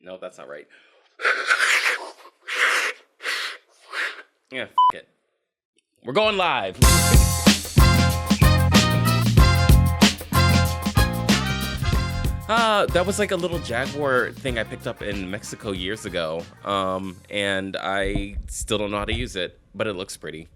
No, that's not right. Yeah, it. We're going live. That was like a little Jaguar thing I picked up in Mexico years ago. And I still don't know how to use it, but it looks pretty.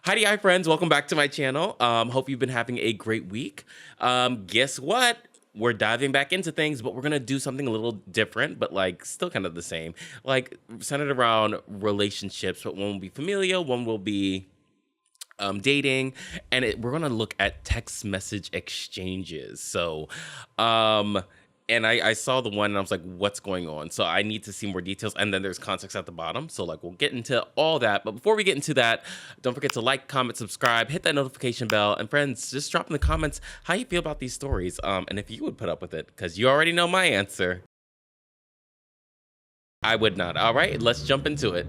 Hi friends, welcome back to my channel. Hope you've been having a great week. Guess what? We're diving back into things, but we're gonna do something a little different, but like still kind of the same. Like centered around relationships, but one will be familial, one will be dating, and we're gonna look at text message exchanges. So, and I saw the one and I was like, what's going on? So I need to see more details. And then there's context at the bottom. So like, we'll get into all that. But before we get into that, don't forget to like, comment, subscribe, hit that notification bell. And friends, just drop in the comments how you feel about these stories. And if you would put up with it, because you already know my answer. I would not. All right, let's jump into it.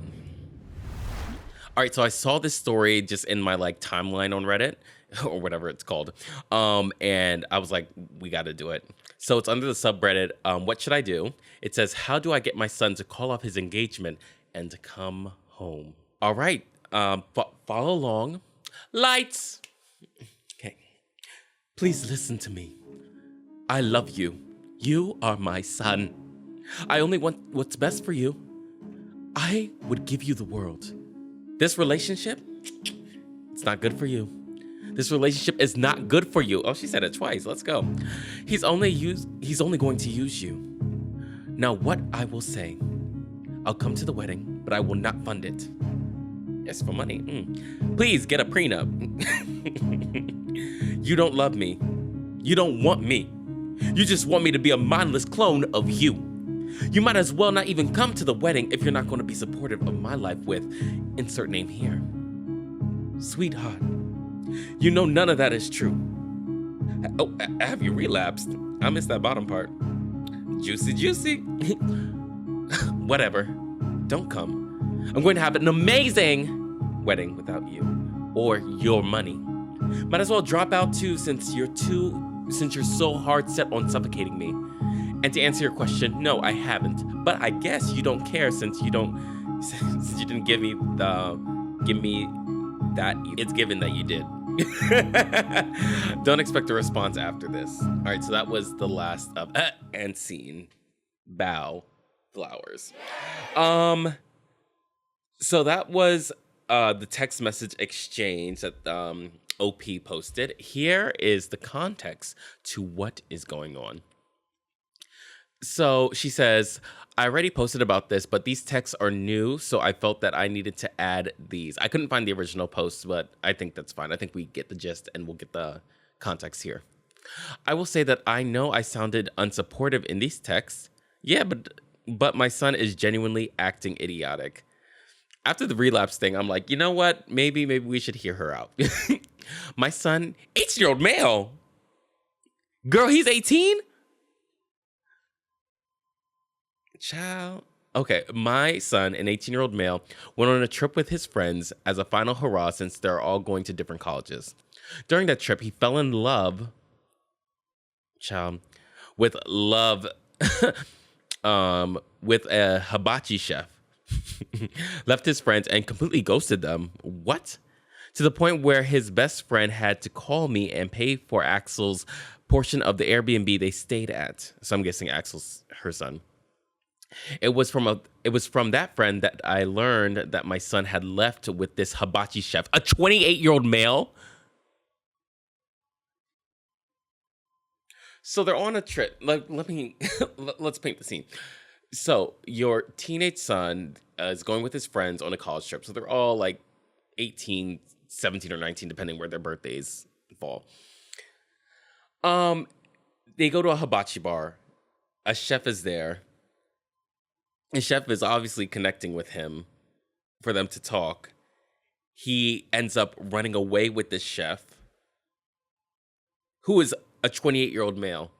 All right, so I saw this story just in my like timeline on Reddit or whatever it's called. And I was like, we got to do it. So it's under the subreddit, what should I do? It says, how do I get my son to call off his engagement and to come home? All right, follow along. Lights. Okay, please listen to me. I love you. You are my son. I only want what's best for you. I would give you the world. This relationship, it's not good for you. This relationship is not good for you. Oh, she said it twice. Let's go. He's only going to use you. Now, what I will say, I'll come to the wedding, but I will not fund it. Yes, for money. Please get a prenup. You don't love me. You don't want me. You just want me to be a mindless clone of you. You might as well not even come to the wedding if you're not going to be supportive of my life with, insert name here, sweetheart. You know none of that is true. Oh, have you relapsed? I missed that bottom part. Juicy. Whatever. Don't come. I'm going to have an amazing wedding without you or your money. Might as well drop out too since you're so hard set on suffocating me. And to answer your question, no, I haven't. But I guess you don't care since you didn't give me that. It's given that you did. Don't expect a response after this. All right, so that was the last of and scene. Bow flowers. So that was the text message exchange that OP posted. Here is the context to what is going on. So she says, I already posted about this, but these texts are new, so I felt that I needed to add these. I couldn't find the original post, but I think that's fine. I think we get the gist and we'll get the context here. I will say that I know I sounded unsupportive in these texts. Yeah, but my son is genuinely acting idiotic. After the relapse thing, I'm like, you know what? Maybe we should hear her out. My son, 18-year-old male. Girl, he's 18? Child. Okay, my son, an 18-year-old male, went on a trip with his friends as a final hurrah since they're all going to different colleges. During that trip, he fell in love, with a hibachi chef. Left his friends and completely ghosted them. What? To the point where his best friend had to call me and pay for Axel's portion of the Airbnb they stayed at. So I'm guessing Axel's her son. It was from that friend that I learned that my son had left with this hibachi chef, a 28-year-old male. So they're on a trip. Let's paint the scene. So your teenage son is going with his friends on a college trip. So they're all like 18, 17 or 19, depending where their birthdays fall. They go to a hibachi bar. A chef is there. The chef is obviously connecting with him for them to talk. He ends up running away with this chef, who is a 28-year-old male.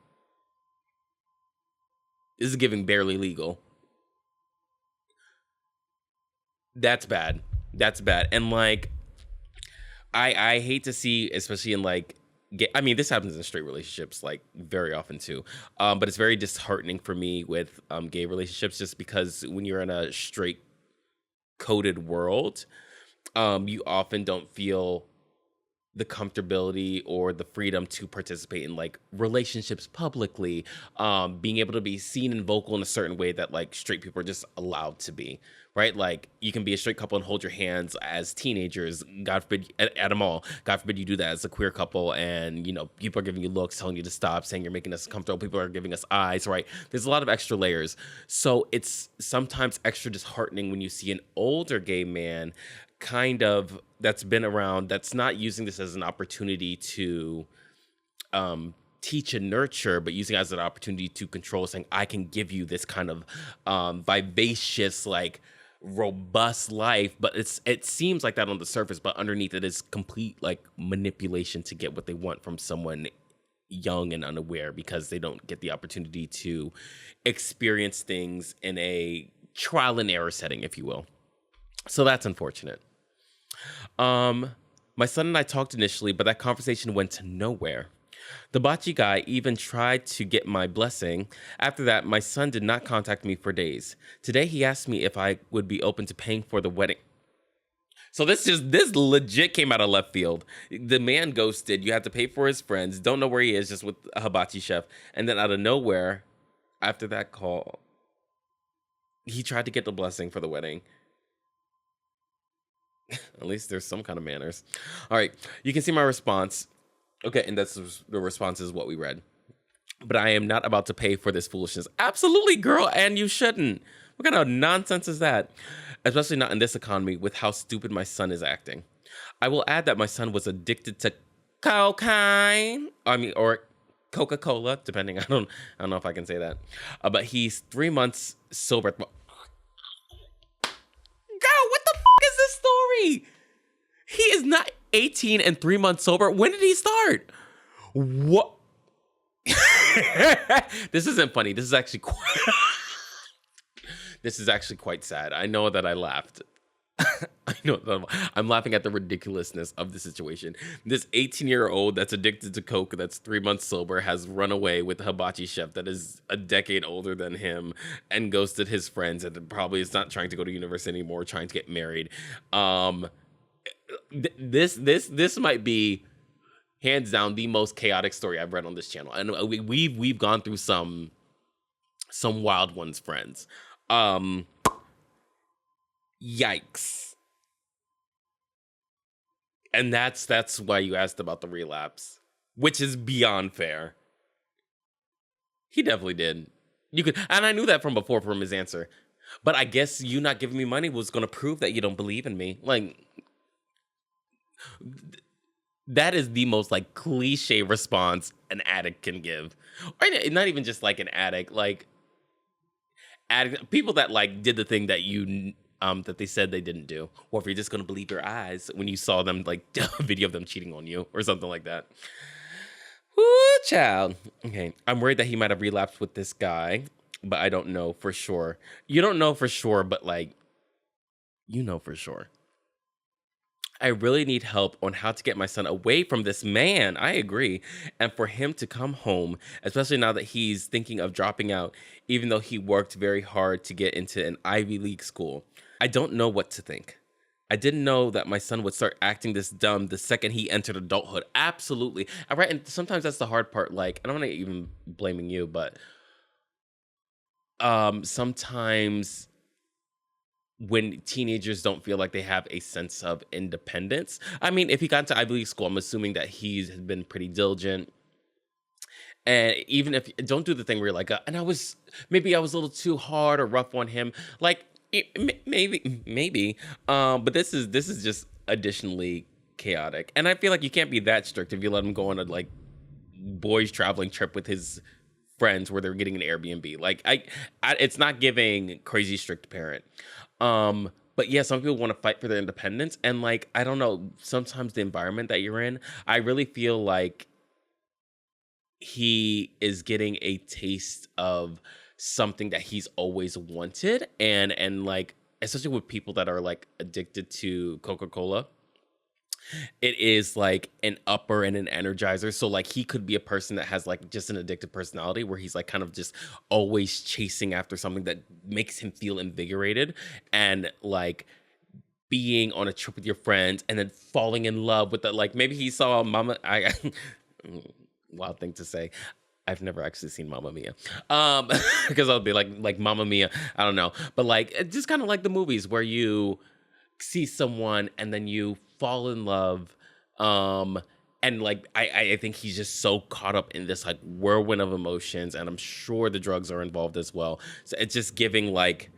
This is giving barely legal. That's bad. And like, I hate to see, especially in like I mean, this happens in straight relationships like very often too. But it's very disheartening for me with gay relationships just because when you're in a straight coded world, you often don't feel the comfortability or the freedom to participate in like relationships publicly, being able to be seen and vocal in a certain way that like straight people are just allowed to be, right? Like you can be a straight couple and hold your hands as teenagers, God forbid, at a mall. God forbid you do that as a queer couple, and you know people are giving you looks, telling you to stop, saying you're making us comfortable. People are giving us eyes, right? There's a lot of extra layers, so it's sometimes extra disheartening when you see an older gay man kind of that's been around that's not using this as an opportunity to teach and nurture, but using it as an opportunity to control, saying I can give you this kind of vivacious, like robust life. But it seems like that on the surface, but underneath it is complete like manipulation to get what they want from someone young and unaware, because they don't get the opportunity to experience things in a trial and error setting, if you will. So that's unfortunate. My son and I talked initially, but that conversation went nowhere. The bocce guy even tried to get my blessing. After that, my son did not contact me for days. Today, he asked me if I would be open to paying for the wedding. So this legit came out of left field. The man ghosted. You had to pay for his friends. Don't know where he is, just with a hibachi chef. And then out of nowhere, after that call, he tried to get the blessing for the wedding. At least there's some kind of manners. All right, you can see my response. Okay, and that's the response is what we read. But I am not about to pay for this foolishness. Absolutely, girl, and you shouldn't. What kind of nonsense is that? Especially not in this economy with how stupid my son is acting. I will add that my son was addicted to cocaine. Or Coca-Cola, depending. I don't know if I can say that. But he's 3 months sober. Girl, what the is this story? He is not 18 and 3 months sober. When did he start? What? This isn't funny. This is actually this is actually quite sad. I know that I laughed. I know that I'm laughing at the ridiculousness of the situation. This 18-year-old that's addicted to coke, that's 3 months sober, has run away with a hibachi chef that is a decade older than him and ghosted his friends, and probably is not trying to go to university anymore, trying to get married. This might be hands down the most chaotic story I've read on this channel, and we've gone through some wild ones, friends. Yikes. And that's why you asked about the relapse, which is beyond fair. He definitely did. You could, and I knew that from before from his answer. But I guess you not giving me money was going to prove that you don't believe in me. Like, that is the most like cliche response an addict can give. Or not even just like an addict, like people that like did the thing that you that they said they didn't do, or if you're just gonna believe your eyes when you saw them like a video of them cheating on you or something like that. Woo, child. Okay, I'm worried that he might have relapsed with this guy, but I don't know for sure. You don't know for sure, but like, you know for sure. I really need help on how to get my son away from this man. I agree. And for him to come home, especially now that he's thinking of dropping out, even though he worked very hard to get into an Ivy League school. I don't know what to think. I didn't know that my son would start acting this dumb the second he entered adulthood. Absolutely. All right. And sometimes that's the hard part. Like, I don't want to even blaming you, but sometimes when teenagers don't feel like they have a sense of independence. I mean, if he got into Ivy League school, I'm assuming that he's been pretty diligent. And even if don't do the thing where you're like, and I was a little too hard or rough on him. Like maybe. But this is just additionally chaotic. And I feel like you can't be that strict if you let him go on a like boys traveling trip with his friends where they're getting an Airbnb. Like I it's not giving crazy strict parent. But yeah, some people want to fight for their independence. And like, I don't know, sometimes the environment that you're in, I really feel like he is getting a taste of something that he's always wanted. And like, especially with people that are like addicted to Coca-Cola, It is like an upper and an energizer. So like he could be a person that has like just an addictive personality where he's like kind of just always chasing after something that makes him feel invigorated, and like being on a trip with your friends and then falling in love with the like maybe he saw Mama I wild thing to say. I've never actually seen Mamma Mia. Because I'll be like Mamma Mia, I don't know. But like it's just kind of like the movies where you see someone and then you fall in love. Um and like I think he's just so caught up in this like whirlwind of emotions, and I'm sure the drugs are involved as well. So it's just giving like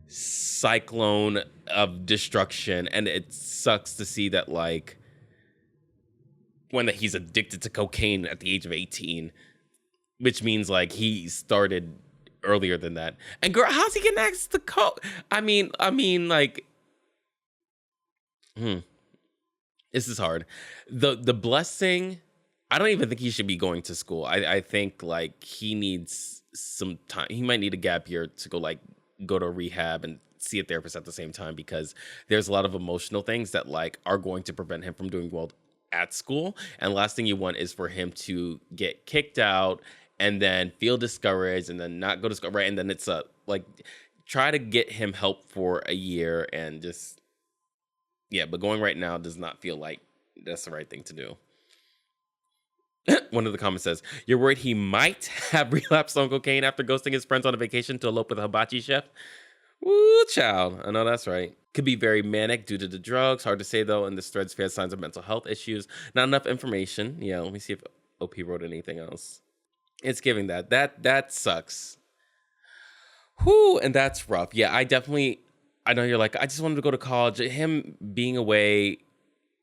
cyclone of destruction, and it sucks to see that like when that he's addicted to cocaine at the age of 18, which means like he started earlier than that. And girl, how's he getting access to coke? I mean like hmm, this is hard. The blessing, I don't even think he should be going to school. I think like he needs some time. He might need a gap year to go like go to rehab and see a therapist at the same time, because there's a lot of emotional things that like are going to prevent him from doing well at school. And last thing you want is for him to get kicked out and then feel discouraged and then not go to school, right? And then it's a like try to get him help for a year and just yeah, but going right now does not feel like that's the right thing to do. One of the comments says, "You're worried he might have relapsed on cocaine after ghosting his friends on a vacation to elope with a hibachi chef?" Woo, child. I know that's right. Could be very manic due to the drugs. Hard to say though. And this thread's fair signs of mental health issues. Not enough information. Yeah, let me see if OP wrote anything else. It's giving that. That sucks. Whew, and that's rough. Yeah, I know you're like, I just wanted to go to college. Him being away,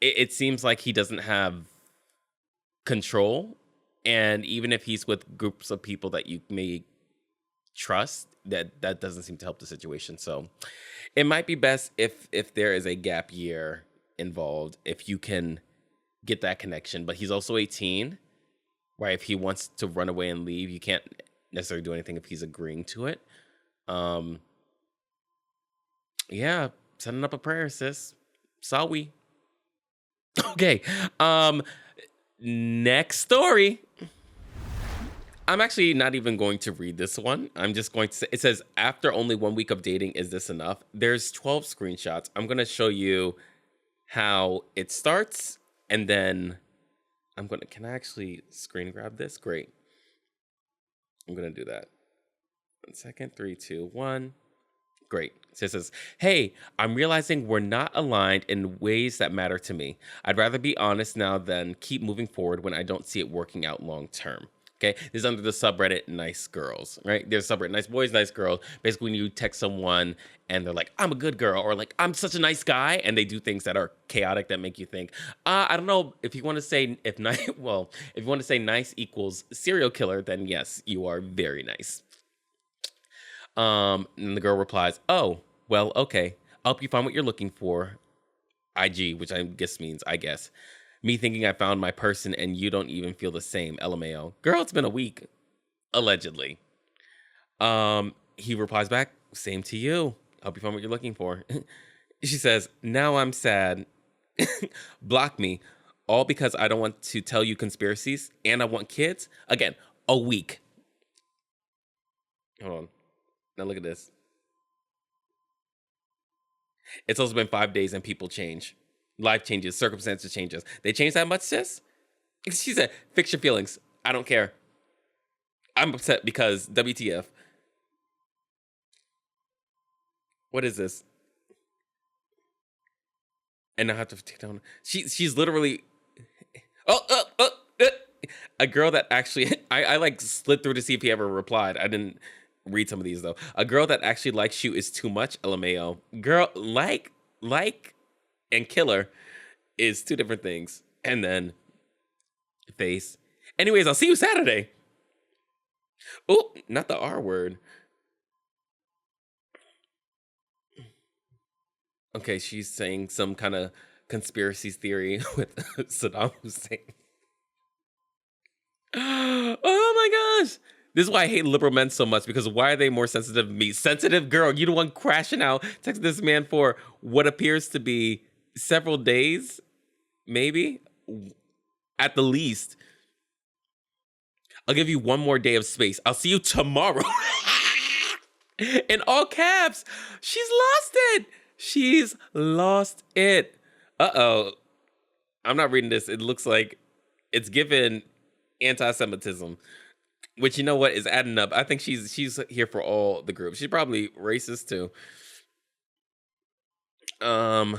it seems like he doesn't have control. And even if he's with groups of people that you may trust, that doesn't seem to help the situation. So it might be best if there is a gap year involved, if you can get that connection. But he's also 18, right? If he wants to run away and leave, you can't necessarily do anything if he's agreeing to it. Um, yeah, sending up a prayer, sis. Sawi. Okay. Next story. I'm actually not even going to read this one. I'm just going to say, it says, after only 1 week of dating, is this enough? There's 12 screenshots. I'm going to show you how it starts, and then can I actually screen grab this? Great. I'm going to do that. 1 second, 3, 2, 1. Great. So it says, hey, I'm realizing we're not aligned in ways that matter to me. I'd rather be honest now than keep moving forward when I don't see it working out long term. Okay, this is under the subreddit Nice Girls, right? There's a subreddit Nice Boys, Nice Girls. Basically, when you text someone and they're like, I'm a good girl, or like, I'm such a nice guy, and they do things that are chaotic that make you think, I don't know if you want to say, if nice, well, if you want to say nice equals serial killer, then yes, you are very nice. And the girl replies, oh, well, okay. I'll help you find what you're looking for. IG, which I guess means I guess. Me thinking I found my person and you don't even feel the same. LMAO. Girl, it's been a week. Allegedly. He replies back, same to you. Help you find what you're looking for. She says, now I'm sad. Block me. All because I don't want to tell you conspiracies and I want kids. Again, a week. Hold on. Now look at this. It's also been 5 days and people change. Life changes, circumstances changes. They change that much, sis? She said, fix your feelings. I don't care. I'm upset because WTF. What is this? And I have to take down. She's literally. A girl that actually. I like slid through to see if he ever replied. I didn't read some of these though. A girl that actually likes you is too much. LMAO. Girl, like, and killer is two different things. And then face. Anyways, I'll see you Saturday. Oh, not the R word. Okay, she's saying some kind of conspiracy theory with Saddam Hussein. Oh my gosh. This is why I hate liberal men so much, because why are they more sensitive than me? Sensitive girl, you the one crashing out, texting this man for what appears to be several days. maybe at the least. I'll give you one more day of space. I'll see you tomorrow. In all caps. She's lost it. She's lost it. Uh-oh. I'm not reading this. It looks like it's given anti-Semitism, which, you know what, is adding up. I think she's here for all the groups. She's probably racist too. Oh!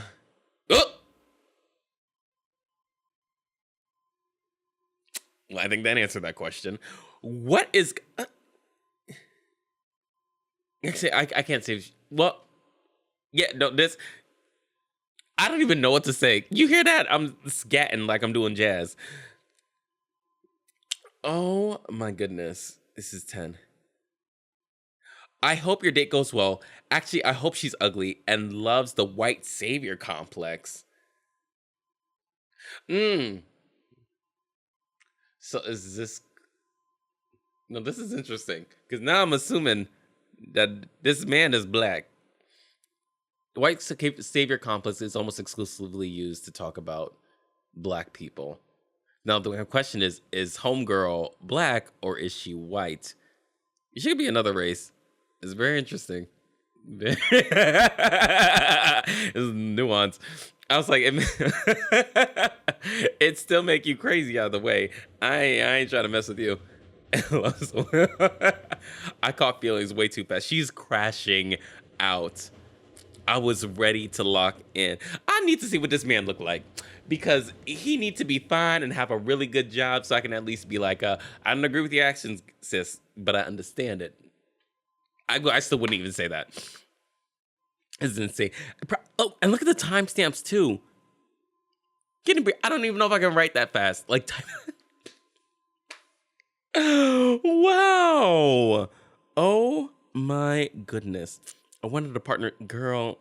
Well, I think that answered that question. What is... Actually, I can't say... Well, yeah, no, this... I don't even know what to say. You hear that? I'm scatting like I'm doing jazz. Oh, my goodness. This is 10. I hope your date goes well. Actually, I hope she's ugly and loves the white savior complex. So is this... No, this is interesting. Because now I'm assuming that this man is black. The white savior complex is almost exclusively used to talk about black people. Now, the question is homegirl black or is she white? She could be another race. It's very interesting. It's nuance. I was like, it still make you crazy out of the way. I ain't trying to mess with you. I caught feelings way too fast. She's crashing out. I was ready to lock in. I need to see what this man look like because he needs to be fine and have a really good job so I can at least be like, I don't agree with your actions, sis, but I understand it. I still wouldn't even say that. It's insane. Oh, and look at the timestamps too. I don't even know if I can write that fast. Like, wow. Oh my goodness. I wanted a partner. Girl,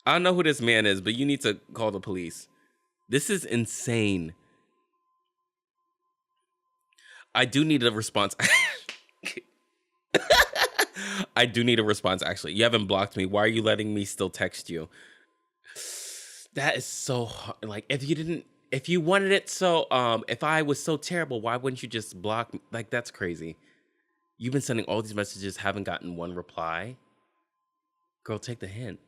I don't know who this man is, but you need to call the police. This is insane. I do need a response. I do need a response, actually. You haven't blocked me. Why are you letting me still text you? That is so hard. Like, if you wanted it so, if I was so terrible, why wouldn't you just block me? Like, that's crazy. You've been sending all these messages, haven't gotten one reply. Girl, take the hint.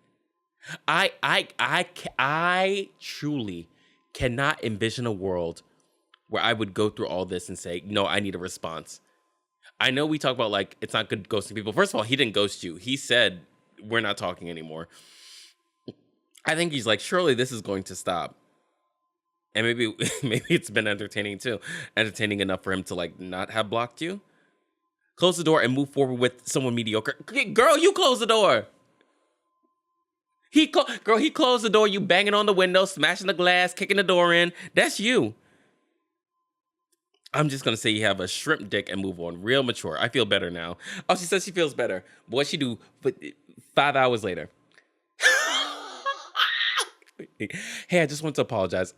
I truly cannot envision a world where I would go through all this and say, no, I need a response. I know we talk about, like, it's not good ghosting people. First of all, he didn't ghost you. He said, we're not talking anymore. I think he's like, surely this is going to stop. And maybe it's been entertaining too. Entertaining enough for him to, like, not have blocked you. Close the door and move forward with someone mediocre. Girl, you close the door. He closed the door. You banging on the window, smashing the glass, kicking the door in. That's you. I'm just going to say you have a shrimp dick and move on. Real mature. I feel better now. Oh, she says she feels better. But what she do 5 hours later? Hey, I just want to apologize.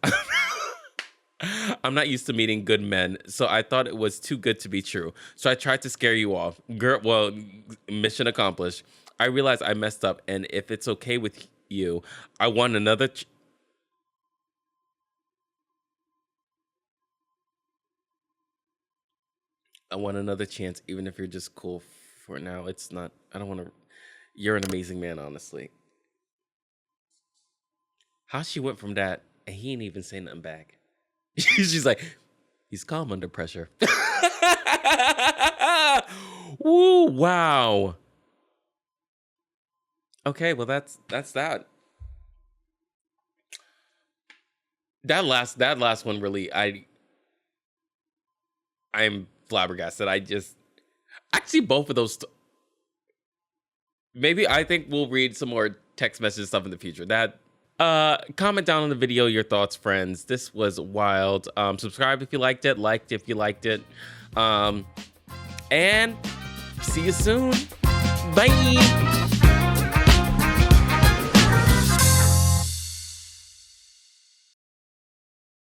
I'm not used to meeting good men, so I thought it was too good to be true. So I tried to scare you off. Girl, well, mission accomplished. I realized I messed up, and if it's okay with you, I want another... I want another chance, even if you're just cool for now. It's not... I don't want to... You're an amazing man, honestly. How she went from that, and he ain't even saying nothing back. She's like, he's calm under pressure. Woo, wow. Okay, well that's that. That last one really, I'm flabbergasted. Actually both of those maybe I think we'll read some more text message stuff in the future. Comment down on the video your thoughts, friends. This was wild. Subscribe if you liked it, if you liked it. And see you soon. Bye.